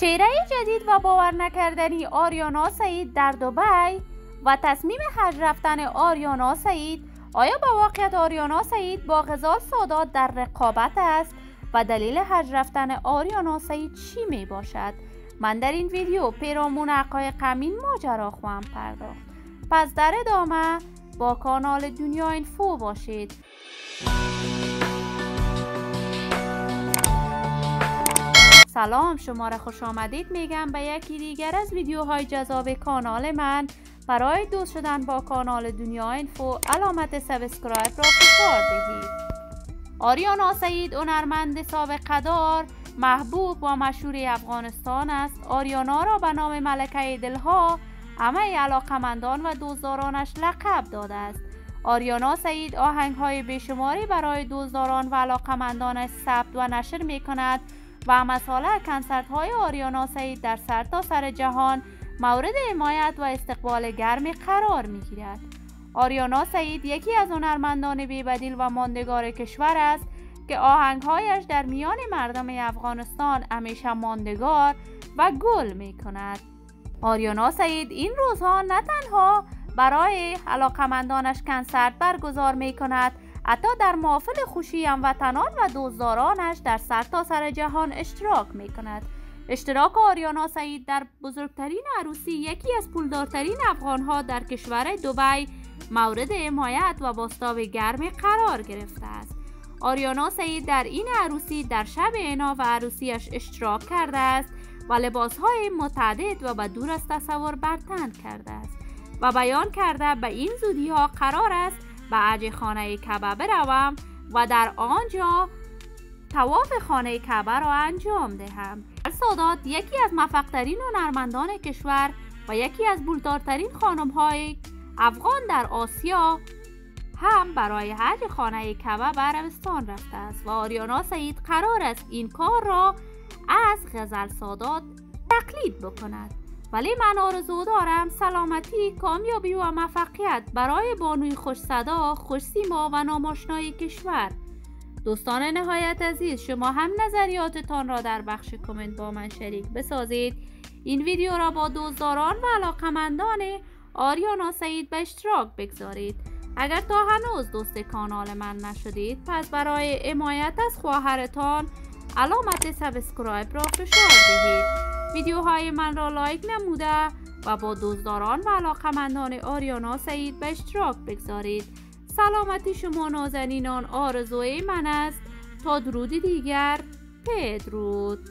چهره جدید و باور نکردنی آریانا سعید در دبی و تصمیم حج رفتن آریانا سعید. آیا با واقعیت آریانا سعید با غزال سادات در رقابت است و دلیل حج رفتن آریانا سعید چی می باشد؟ من در این ویدیو پیرامون حقایق این ماجرا خواهم پرداخت. پس در ادامه با کانال دنیا اینفو باشید. سلام، شما را خوش آمدید میگم به یکی دیگر از ویدیوهای جذاب کانال من. برای دوست شدن با کانال دنیا اینفو علامت سابسکرایب را فشار دهید. آریانا سعید هنرمند سابق قدار، محبوب و مشهور افغانستان است. آریانا را به نام ملکه دلها همه علاقمندان و دوستدارانش لقب داده است. آریانا سعید آهنگ‌های بیشماری برای دوستداران و علاقمندانش ثبت و نشر می‌کند و مسائل کنسرت‌های آریانا سعید در سرتاسر جهان مورد حمایت و استقبال گرمی قرار می‌گیرد. آریانا سعید یکی از هنرمندان بی‌بدیل و ماندگار کشور است که آهنگ‌هایش در میان مردم افغانستان همیشه ماندگار و گل می‌کند. آریانا سعید این روزها نه تنها برای علاقمندانش کنسرت برگزار می‌کند، حتی در محافل خوشی هموطنان و دوستدارانش در سرتاسر جهان اشتراک می‌کند. اشتراک آریانا سعید در بزرگترین عروسی یکی از پولدارترین افغان‌ها در کشور دبی مورد حمایت و بازتاب گرمی قرار گرفته است. آریانا سعید در این عروسی در شب عنا و عروسیش اشتراک کرده است و لباس‌های متعدد و به دور از تصور برتن کرده است و بیان کرده به این زودی‌ها قرار است به حج خانه کعبه بروم و در آنجا طواف خانه کعبه را انجام دهم. سادات یکی از موفق‌ترین هنرمندان کشور و یکی از پولدارترین خانم‌های افغان در آسیا هم برای حج خانه کعبه به عربستان رفته است و آریانا سعید قرار است این کار را از غزل سادات تقلید بکند. ولی من آرزو دارم سلامتی، کامیابی و موفقیت برای بانوی خوش صدا، خوش سیما و ناماشنای کشور. دوستان نهایت عزیز، شما هم نظریاتتان را در بخش کامنت با من شریک بسازید. این ویدیو را با دوستداران و علاقمندان آریانا سعید به اشتراک بگذارید. اگر تا هنوز دوست کانال من نشدید، پس برای حمایت از خواهرتان علامت سابسکرایب را فشار دهید. ویدیوهای من را لایک نموده و با دوستداران و علاقمندان آریانا سعید به اشتراک بگذارید. سلامتی شما نازنینان آرزوی من است. تا درودی دیگر، بدرود.